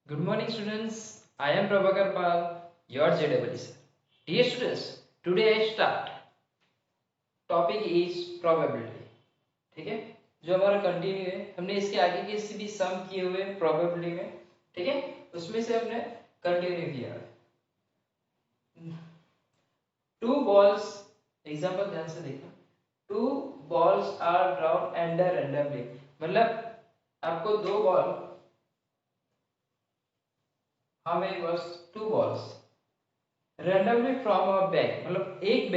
Good morning, students. I am Prabhakar Pal, your JEE sir. Dear students, today I start. Topic is probability. ठीक है, जो हमारा continue है, हमने इसके आगे के से भी सम किए हुए प्रोबेबिलिटी में, ठीक है, उसमें से हमने कंटिन्यू किया है. टू बॉल्स, एग्जांपल ध्यान से देखना. Two balls are drawn under randomly, मतलब आपको दो ball, how many balls? Two balls randomly from a bag, मतलब एक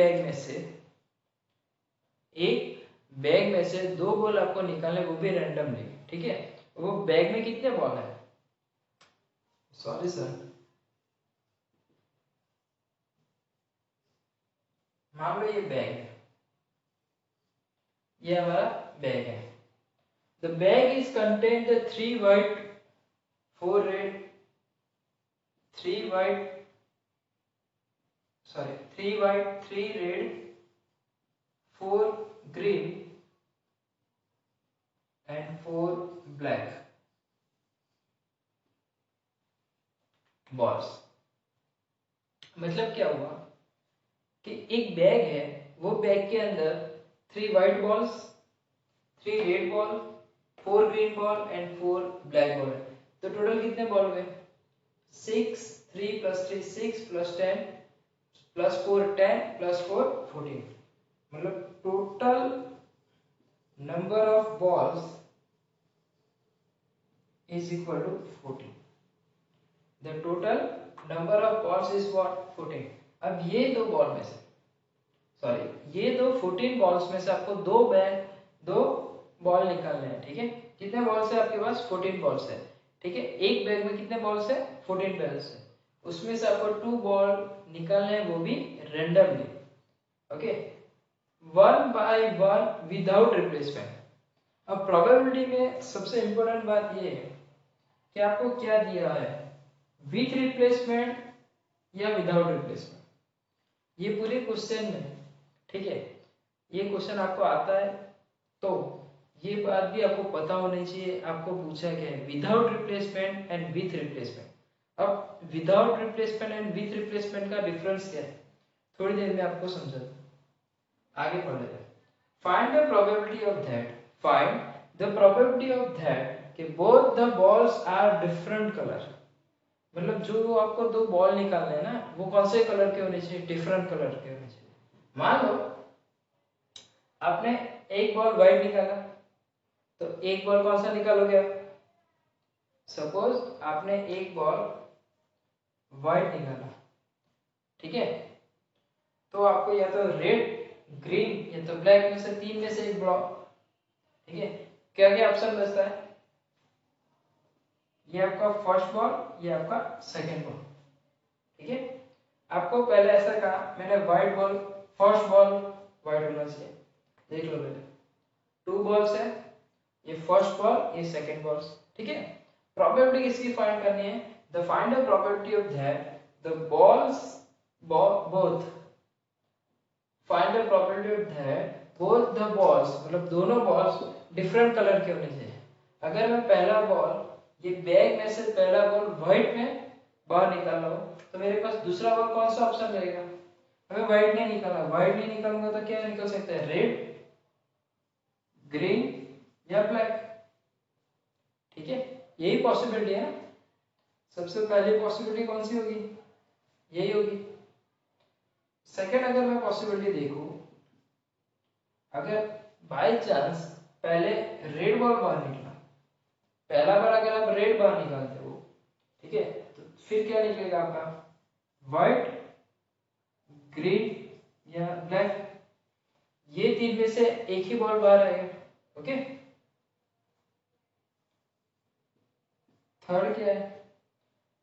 बैग में से दो बॉल आपको निकालने, वो भी रैंडमली. ठीक है, वो बैग में कितने बॉल है? सॉरी सर, मान लो ये बैग है, ये हमारा बैग है. The bag is contain the three white, four red, three white, three white, three red, four green and four black balls. मतलब क्या हुआ कि एक बैग है, वो बैग के अंदर three white balls, three red ball, four green ball and four black ball है. तो टोटल कितने बॉल हुए? 6, 3 प्लस 3 6 प्लस 10 प्लस 4 10 प्लस 4 14, मतलब total number of balls is equal to 14. The total number of balls is what? 14. अब ये दो ball में से, ये दो 14 बॉल्स में से आपको दो बॉल निकालने हैं. ठीक है, कितने बॉल्स है आपके पास? 14 बॉल्स है. ठीक है, एक बैग में कितने बॉल्स है? 14 बॉल्स है. उसमें से आपको 2 बॉल निकालने हैं, वो भी randomly. Okay, one by one without replacement. अब प्रोबेबिलिटी में सबसे इंपॉर्टेंट बात ये है कि आपको क्या दिया है, विथ रिप्लेसमेंट या विदाउट रिप्लेसमेंट. ये पूरे क्वेश्चन में, ठीक है, ये क्वेश्चन आपको आता है तो ये बात भी आपको पता होनी चाहिए. आपको पूछा गया है without replacement and with replacement. अब without replacement and with replacement का डिफरेंस क्या है, थोड़ी देर में आपको समझा दूं. आगे बढ़ रहे हैं. Find the probability of that, find the probability of that कि both the balls are different colour. मतलब जो आपको दो बॉल निकालने हैं ना, वो कौन से कलर के होने चाहिए? डिफरेंट कलर के होने चाहिए. मान लो आपने एक बॉल व्हाइट निकाला, तो एक बॉल कौन सा निकालोगे आप? सपोज आपने एक बॉल व्हाइट निकाला, ठीक है, तो आपको या तो रेड, ग्रीन या तो ब्लैक में से तीन में से एक बॉल. ठीक है, क्या क्या ऑप्शन बचता है? ये आपका फर्स्ट बॉल, ये आपका सेकंड बॉल. ठीक है, आपको पहले ऐसा कहा मैंने, white ball, first ball white होना चाहिए. देख लो पहले, टू बॉल्स है, ये फर्स्ट बॉल, ये सेकंड बॉल. ठीक है, प्रोबेबिलिटी किसकी फाइंड करनी है? The find the probability of that the balls both, find the probability of that both the balls, मतलब दोनों बॉल्स डिफरेंट कलर के होने चाहिए. अगर मैं पहला बॉल, ये बैग में से पहला बॉल व्हाइट में बाहर निकाल रहा हूं, तो मेरे पास दूसरा बॉल कौन सा ऑप्शन रहेगा? हमें व्हाइट नहीं निकालना, व्हाइट नहीं निकालूंगा तो क्या निकल सकता है? रेड, ग्रीन या ब्लैक. ठीक है, यही पॉसिबिलिटी है ना. सबसे पहली पॉसिबिलिटी कौन सी होगी? यही होगी. सेकंड अगर मैं पॉसिबिलिटी देखूं, अगर बाय चांस पहले रेड बॉल बाहर निकला, पहला बार अगर आप रेड बाहर निकालते हो, ठीक है, तो फिर क्या निकलेगा आपका? व्हाइट, ग्रीन या ब्लैक. ये तीन में से एक ही बॉल बाहर आएगा. ओके, थर्ड क्या है?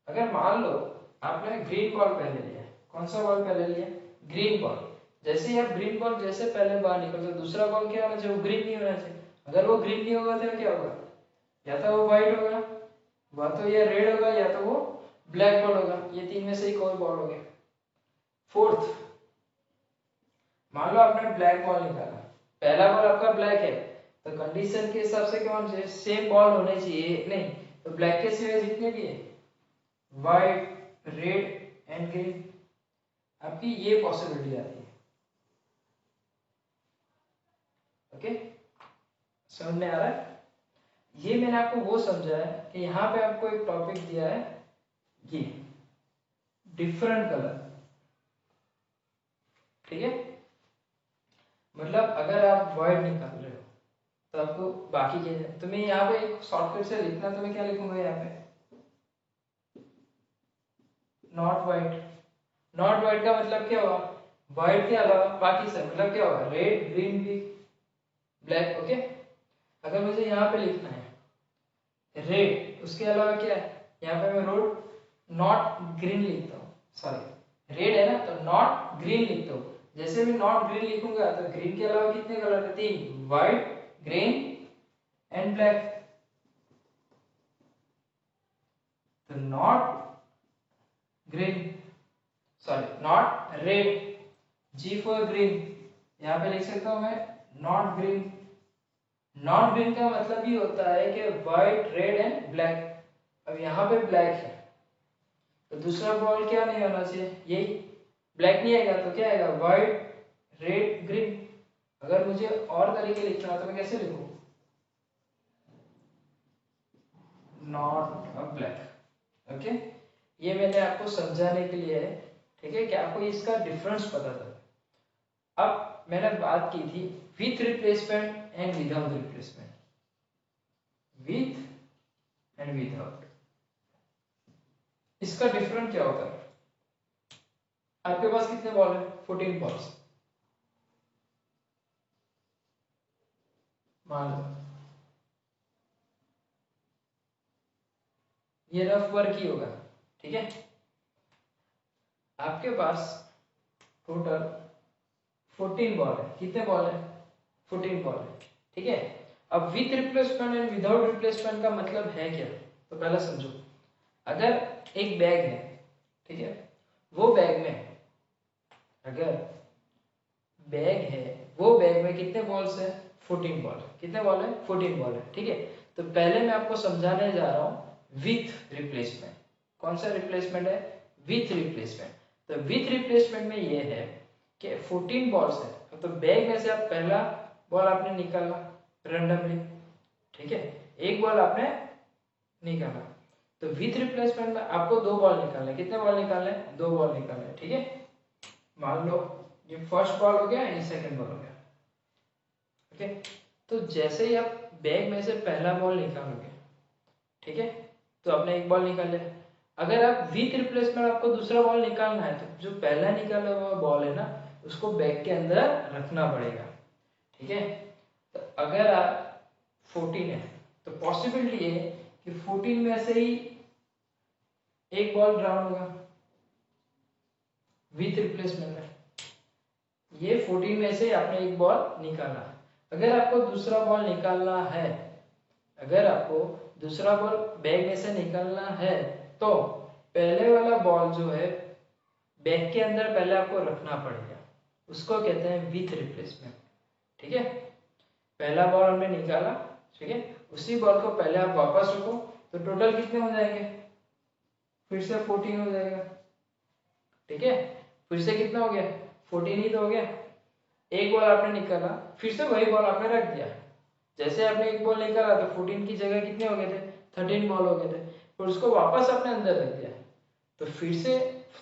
अगर मान लो आपने ग्रीन बॉल पहले लिया, कौन सा बॉल पहले लिया? Green ball. जैसे ही आप ग्रीन बॉल जैसे पहले बाहर निकलते, दूसरा बॉल क्या होना चाहिए? वो ग्रीन नहीं होना चाहिए. अगर वो ग्रीन नहीं होगा तो क्या होगा? या तो वो व्हाइट होगा, वह तो ये रेड होगा, या तो वो ब्लैक बॉल होगा. ये तीन में से एक और बॉल हो गया. फोर्थ, मान लो आपने ब्लैक बॉल निकाला, पहला बॉल आपका ब्लैक है, तो कंडीशन के हिसाब से क्या होना चाहिए? सेम बॉल होने चाहिए. नहीं तो ब्लैक के सिवाय जितने भी है वाइट, रेड एंड ग्रीन, आपकी ये पॉसिबिलिटी आती है। ओके, समझ में आ रहा है? ये मैंने आपको वो समझा है कि यहाँ पे आपको एक टॉपिक दिया है, ये डिफरेंट कलर, ठीक है। मतलब अगर आप वाइट निकाल रहे हो तो आपको बाकी के, तो मैं यहाँ पे एक शॉर्टकट से लिखना, तो मैं क्या लिखूंगा यहाँ पे, नॉट वाइट। नॉट वाइट का मतलब क्या हुआ, वाइट के अलावा बाकी सब, मतलब क्या होगा, रेड, ग्रीन, भी ब्लैक। ओके, अगर मुझे यहाँ पे लिखना है रेड, उसके अलावा क्या है, यहाँ पे मैं रोड नॉट ग्रीन लिखता हूँ, सॉरी रेड है ना, तो नॉट ग्रीन लिखता हूँ। जैसे मैं नॉट ग्रीन लिखूंगा तो ग्रीन के अलावा कितने कलर है, 3, व्हाइट, ग्रीन एंड ब्लैक। तो not green, sorry not red, G for green, यहाँ पे लिख सकता हूँ मैं नॉट ग्रीन। नॉट ग्रीन का मतलब ही होता है कि व्हाइट, रेड एंड ब्लैक। अब यहाँ पे ब्लैक है तो दूसरा बॉल क्या नहीं होना चाहिए, यही ब्लैक नहीं आएगा तो क्या आएगा, व्हाइट, रेड, ग्रीन। अगर मुझे और तरीके लिखना है तो मैं कैसे लिखूं, नॉट अ ब्लैक। ओके, ये मैंने आपको समझाने के लिए है, ठीक है, कि आपको इसका डिफरेंस पता था। अब मैंने बात की थी with replacement and without replacement, with and without, इसका डिफरेंस क्या होता है। आपके पास कितने बॉल है, 14 बॉल्स मान लो, ये रफ वर्क ही होगा, ठीक है। आपके पास टोटल 14 बॉल है, कितने बॉल है, 14 बॉल है, ठीक है। अब with replacement and without replacement का मतलब है क्या, तो पहले समझो। अगर एक बैग है, ठीक है, वो बैग में, अगर बैग है, वो बैग में कितने बॉल्स है, 14 बॉल, कितने बॉल है, 14 बॉल है, ठीक है। तो पहले मैं आपको समझाने जा रहा हूं विथ रिप्लेसमेंट। कौन सा रिप्लेसमेंट है, विथ रिप्लेसमेंट। तो विथ रिप्लेसमेंट में ये है कि 14 बॉल्स है, तो बैग में से आप पहला बॉल आपने निकाला रैंडमली, ठीक है, एक बॉल आपने निकाला। तो विथ रिप्लेसमेंट में आपको दो बॉल निकालने, कितने बॉल निकालने, दो बॉल निकालने, ठीक है। मान लो ये फर्स्ट बॉल हो गया, ये सेकंड बॉल हो गया, ओके। तो जैसे ही आप बैग में से पहला बॉल निकालोगे, ठीक है, तो आपने एक बॉल निकाल लिया। अगर आप विथ रिप्लेसमेंट आपको दूसरा बॉल निकालना है, तो जो पहला निकाला हुआ बॉल है ना, उसको बैग के अंदर रखना पड़ेगा, ठीक है। तो अगर आप 14 है तो पॉसिबिलिटी है कि 14 में से ही एक बॉल ड्राउन होगा विथ रिप्लेसमेंट में। ये 14 में से आपने एक बॉल निकाला। अगर आपको दूसरा बॉल निकालना है, अगर आपको दूसरा बॉल बैग में से निकालना है, तो पहले वाला बॉल जो है बैग के अंदर पहले आपको रखना पड़ेगा, उसको कहते हैं विथ रिप्लेसमेंट, ठीक है। पहला बॉल हमने निकाला, ठीक है, उसी बॉल को पहले आप वापस रखो, तो टोटल कितने हो जाएंगे, फिर से 14 हो जाएगा, ठीक है। फिर से कितना हो गया, 14 ही तो हो गया। एक बॉल आपने निकाला, फिर से वही बॉल आपने रख दिया। जैसे आपने एक बॉल निकाला तो 14 की जगह कितने हो गए थे, 13 बॉल हो गए थे, फिर उसको वापस आपने अंदर रख दिया, तो फिर से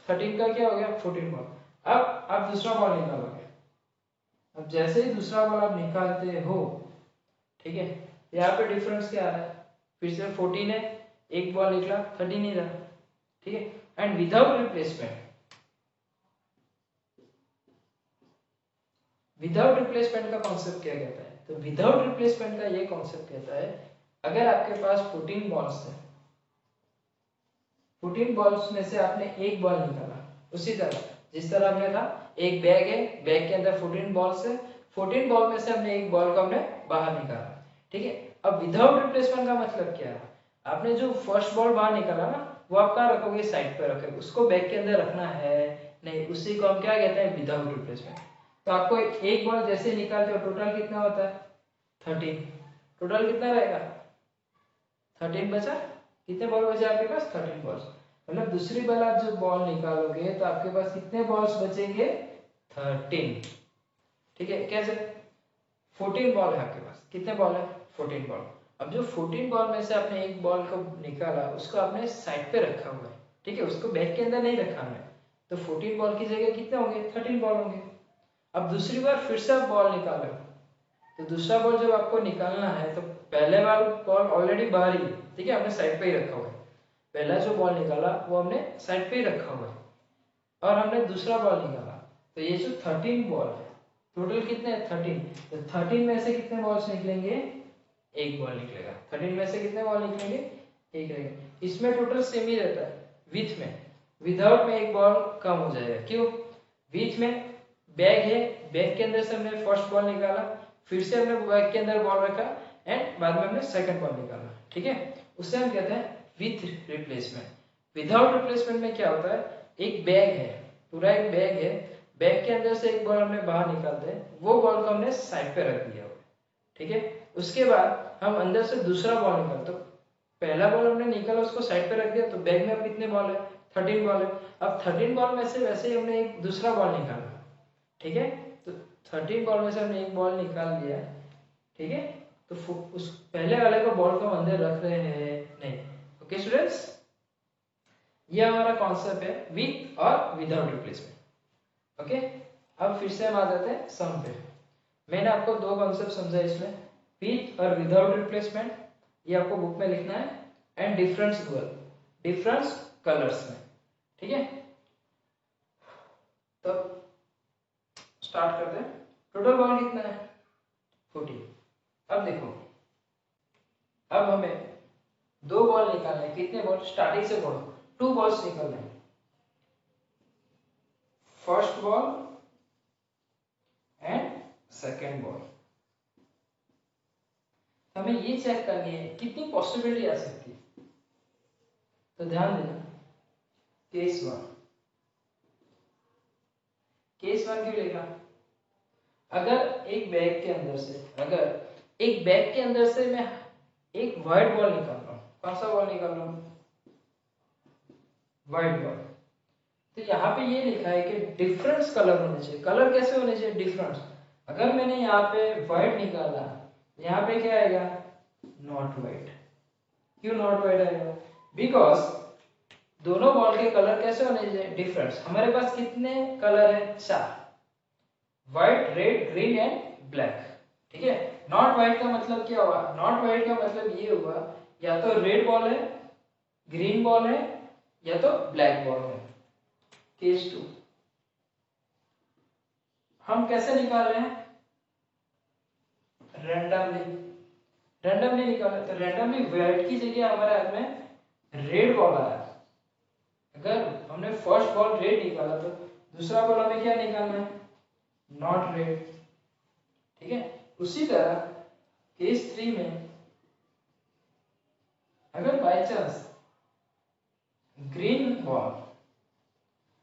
13 का क्या हो गया, 14 बॉल। अब आप दूसरा बॉल निकालोगे। अब जैसे ही दूसरा बॉल आप निकालते हो, ठीक है, यहाँ पे डिफरेंस क्या आ रहा है, फिर से 14 है, एक बॉल निकला, 13 ही रहा, ठीक है। And without replacement, without replacement का कॉन्सेप्ट क्या कहता है, तो विदाउट रिप्लेसमेंट का ये कॉन्सेप्ट कहता है, अगर आपके पास 14 बॉल्स है, 14 बॉल्स में से आपने एक बॉल निकाला, उसी तरह जिस तरह हमने था, एक बैग है, बैग के अंदर 14 बॉल्स है, 14 बॉल में से हमने एक बॉल को हमने बाहर निकाला, ठीक है। अब विदाउट रिप्लेसमेंट का मतलब क्या है, आपने जो फर्स्ट बॉल बाहर निकाला ना, वो आप कहाँ रखोगे, साइड पे रखोगे, उसको बैग के अंदर रखना है नहीं, उसी को हम क्या कहते हैं, विदाउट रिप्लेसमेंट। तो आपको एक बॉल जैसे निकालते हो, टोटल कितना होता है, 13, टोटल कितना रहेगा, 13 बचा, कितने बॉल बचे आपके पास, 13 बॉल्स। मतलब दूसरी बार आप जब बॉल निकालोगे तो आपके पास कितने बॉल्स बचेंगे? 13। ठीक है, कैसे? 14 बॉल है आपके पास, कितने बॉल है? 14 बॉल। अब जो 14 बॉल में से आपने एक बॉल को निकाला, उसको आपने साइड पे रखा हुआ है, ठीक है, उसको बैग के अंदर नहीं रखा है, तो 14 बॉल की जगह कितने होंगे? 13 बॉल होंगे। अब दूसरी बार फिर से आप बॉल निकालो, तो दूसरा बॉल जब आपको निकालना है तो पहले वाला बॉल ऑलरेडी बाहर ही है, ठीक है, आपने साइड पे ही रखा हुआ है। पहला जो बॉल निकाला वो हमने साइड पे ही रखा हुआ है, और हमने दूसरा बॉल निकाला, तो ये जो 13 बॉल है, टोटल कितने हैं? 13। तो 13 में से कितने बॉल्स निकलेंगे? एक बॉल निकलेगा। 13 में से कितने बॉल निकलेंगे? एक रहेंगे। इसमें टोटल सेम ही रहता है, विथ में, विदाउट में एक बॉल कम हो जाएगा। क्यों? विथ में बैग है, बैग के अंदर से हमने फर्स्ट बॉल निकाला, फिर से हमने बैग के अंदर बॉल रखा, एंड बाद में हमने सेकंड बॉल निकाला, ठीक है, उससे हम कहते हैं विथ रिप्लेसमेंट। विदाउट रिप्लेसमेंट में क्या होता है? एक बैग है, पूरा एक बैग है, बैग के अंदर से एक बॉल हमने बाहर निकालते हैं, वो बॉल को हमने साइड पे रख दिया, ठीक है। उसके बाद हम अंदर से दूसरा बॉल निकालते, तो पहला बॉल हमने निकाला, उसको साइड पे रख दिया, तो बैग में अब कितने बॉल है? 13 बॉल है। अब 13 बॉल में से वैसे ही हमने एक दूसरा बॉल निकाला, ठीक है, तो 13 बॉल में से हमने एक बॉल निकाल लिया, ठीक है, तो उस पहले वाले को बॉल को हम अंदर रख रहे हैं नहीं। ओके स्टूडेंट्स, ये हमारा कॉन्सेप्ट है विथ और विदाउट रिप्लेसमेंट। ओके, अब फिर से हम आ जाते हैं सम पे। मैंने आपको दो कॉन्सेप्ट समझा इसमें, विथ और विदाउट रिप्लेसमेंट, ये आपको बुक में लिखना है, and difference dual, difference colours में, ठीक है। तो स्टार्ट करते हैं। टोटल बॉल कितना है? 14। अब देखो, अब हमें दो बॉल निकालने हैं। कितने बॉल? स्टार्टिंग से पढ़ो, 2 बॉल्स निकालने हैं। First ball and second ball. हमें ये चेक करनी है कितनी पॉसिबिलिटी आ सकती है। तो ध्यान देना, केस 1, केस 1 क्यों लिखा? अगर एक बैग के अंदर से, अगर एक बैग के अंदर से मैं एक व्हाइट बॉल निकाल रहा हूं, कौन सा बॉल निकाल रहा हूं? White ball. तो यहाँ पे ये लिखा है कि डिफरेंस कलर होने चाहिए। कलर कैसे होने चाहिए? डिफरेंस। अगर मैंने यहाँ पे व्हाइट निकाला, यहाँ पे क्या आएगा? Not white. क्यों नॉट व्हाइट आएगा? बिकॉज दोनों बॉल के कलर कैसे होने चाहिए? डिफरेंस। हमारे पास कितने कलर है? 4, white, red, green and black, ठीक है। नॉट व्हाइट का मतलब क्या हुआ? नॉट व्हाइट का मतलब ये हुआ, या तो रेड बॉल है, ग्रीन बॉल है, या तो ब्लैक बॉल है। केस 2 हम कैसे निकाल रहे हैं? रैंडमली, रैंडमली निकाले। तो रैंडमली व्हाइट की जगह हमारे हाथ में रेड बॉल आया। अगर हमने फर्स्ट बॉल रेड निकाला, तो दूसरा बॉल हमें क्या निकालना है? नॉट रेड, ठीक है। उसी तरह केस 3 में अगर बाय चांस ग्रीन बॉल,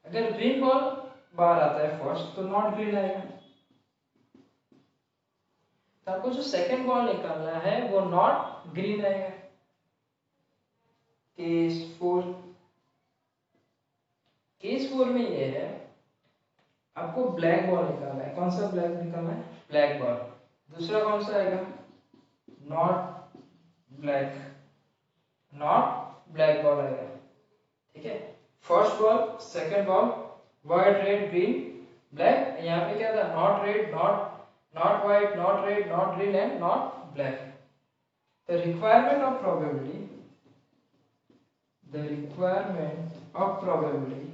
अगर ग्रीन बॉल बाहर आता है फर्स्ट, तो नॉट ग्रीन आएगा। तो आपको जो सेकंड बॉल निकालना है वो नॉट ग्रीन आएगा। केस 4, केस 4 में ये है, आपको ब्लैक बॉल निकालना है। कौन सा ब्लैक निकालना है? Black ball. दूसरा कौन सा आएगा? Not black, not black ball आएगा, ठीक है। First ball, second ball, white, red, green, black. यहाँ पे क्या था? Not red, not not white, not red, not green and not black. The requirement of probability, the requirement of probability.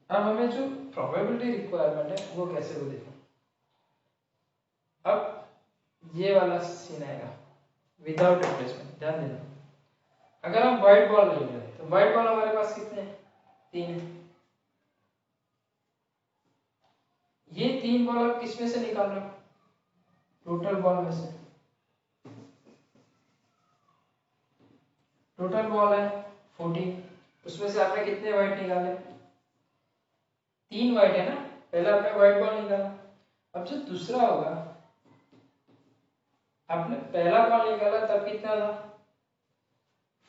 अब हमें जो प्रोबेबिलिटी रिक्वायरमेंट है वो कैसे हो देखो। अब ये वाला सीन आएगा विदाउट रिप्लेसमेंट। ध्यान देना, अगर हम व्हाइट बॉल ले रहे हैं, तो व्हाइट बॉल हमारे पास कितने हैं? 3 है। ये 3 बॉल आप किस में से निकाल रहे हो? टोटल बॉल में से। टोटल बॉल है 14, उसमें से आपने कितने व्हाइट निकाले? 3 व्हाइट है ना, पहले आपने व्हाइट बॉल निकाला। अब जो दूसरा होगा, आपने पहला बॉल निकाला तब कितना था?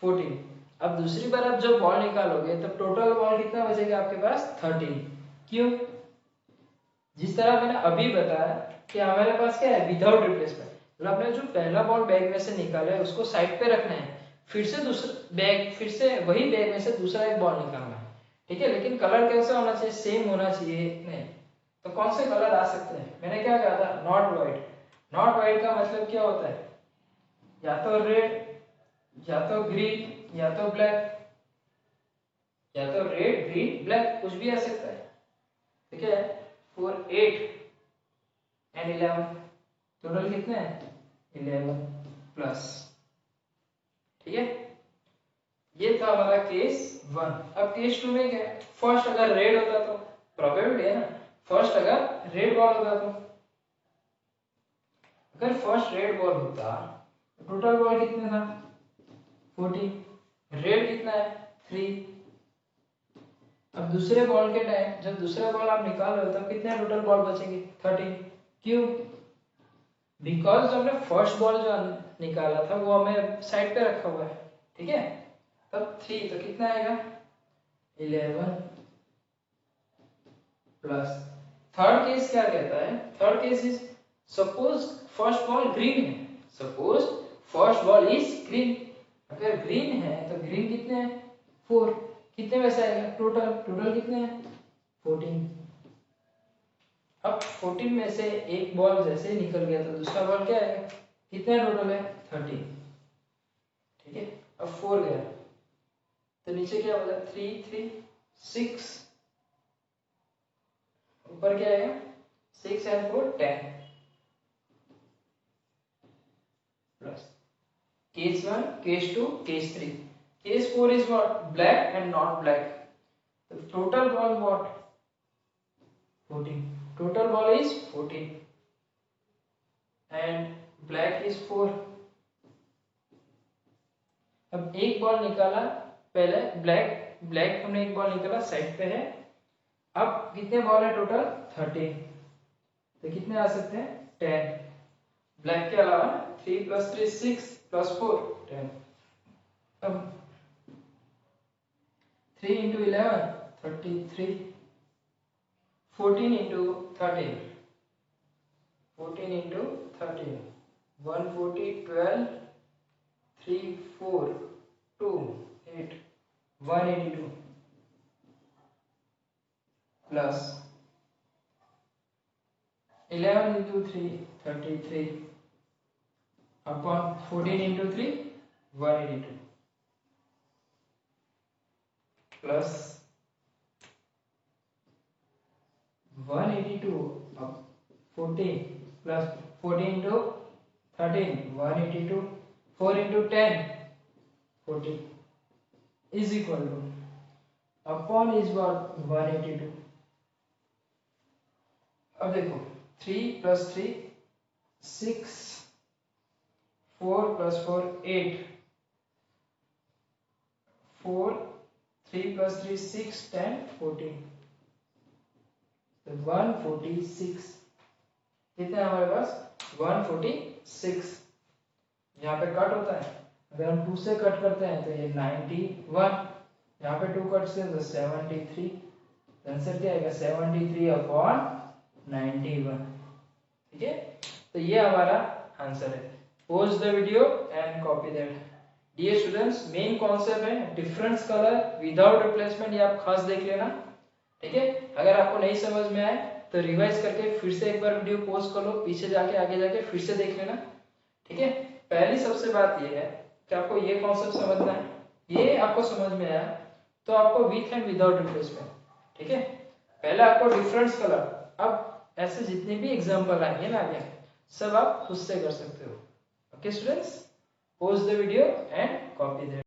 14। अब दूसरी बार आप जब बॉल निकालोगे तब टोटल बॉल कितना बचेगा आपके पास 13। क्यों? जिस तरह मैंने अभी बताया कि हमारे पास क्या है विदाउट रिप्लेसमेंट, मतलब आपने जो पहला बॉल बैग में से निकाला है उसको साइड पे रखना है, फिर से दूसरा बैग, फिर से वही बैग में से दूसरा एक बॉल निकालना है, ठीक है। लेकिन कलर कैसा होना चाहिए? सेम होना चाहिए। नहीं तो कौन से कलर आ सकते हैं? मैंने क्या कहा था? Not white. नॉट वाइट का मतलब क्या होता है? या तो रेड, या तो ग्रीन, या तो ब्लैक, या तो रेड ग्रीन ब्लैक, कुछ भी आ सकता है, ठीक है। 4 8 एंड 11, टोटल कितने हैं? 11 प्लस, ठीक है। ये था हमारा केस 1। अब केस 2 में क्या है? फर्स्ट अगर रेड होता तो प्रोबेबिलिटी है ना, फर्स्ट अगर रेड बॉल होता तो, अगर फर्स्ट रेड बॉल होता तो टोटल बॉल कितने था? 14। रेड कितना है? 3। अब दूसरे बॉल के टाइम जब दूसरा बॉल आप निकाल रहे हो तब कितने टोटल बॉल बचेंगे? 13। क्यों? बिकॉज हमने फर्स्ट बॉल जो निकाला था वो हमें साइड पे रखा हुआ है, ठीक है। तब 3 तो कितना आएगा? 11 प्लस। थर्ड केस क्या कहता है? Third case is suppose first ball green है, suppose first ball is green, अगर ग्रीन है तो ग्रीन कितने हैं? 4। कितने में से आएगा? टोटल, टोटल कितने हैं? 14। अब 14 में से एक बॉल जैसे ही निकल गया तो दूसरा बॉल क्या आएगा? कितना टोटल है? 13, ठीक है। अब 4 गया तो नीचे क्या होगा? 3 3 6, ऊपर क्या आएगा? 6 and 4 10 plus. Case 1, case 2, case 3। Case 4 is what? Black and not black. The total ball what? 14. Total ball is 14 and black is 4. अब एक बॉल निकाला पहले, ब्लैक, ब्लैक हमने एक बॉल निकाला साइड पे है। अब कितने बॉल है टोटल? 13। तो कितने आ सकते हैं? 10। ब्लैक के अलावा 3 प्लस 3 6 प्लस 4 10। अब 3 into 11 33, 14 into 13, 14 into 13, 140 12 3 4 2 8 182 plus 11 into 3 33 upon 14 into 3 182 plus 182 up 14 plus 14 into 13 182, 4 into 10 40 is equal to, upon is what? 182। अब देखो 3 plus 3 6, 4 plus 4 8, 4 3 plus 3 6 10 14, तो 146 कितना है हमारे पास? 146। यहाँ पे कट होता है, अगर हम 2 से कट करते हैं तो ये 91, यहाँ पे 2 कट से तो 73, आंसर क्या आएगा? 73 अपॉन 91, ठीक है। तो ये हमारा आंसर है। Pause the video and copy that. Dear students, main concept है डिफरेंस कलर विदाउट रिप्लेसमेंट, ये आप खास देख लेना, ठीक है। अगर आपको नहीं समझ में आए तो रिवाइज करके फिर से एक बार वीडियो पॉज कर लो, पीछे जाके आगे जाके फिर से देख लेना, ठीक है। पहली सबसे बात ये है कि आपको ये कॉन्सेप्ट समझना है, ये आपको समझ में आया तो आपको विथ एंड विदाउट रिप्लेसमेंट, ठीक है। पहले आपको डिफरेंस कलर, अब ऐसे जितने भी एग्जांपल आएंगे ना आगे सब आप खुद से कर सकते हो। Okay students, pause the video and copy that.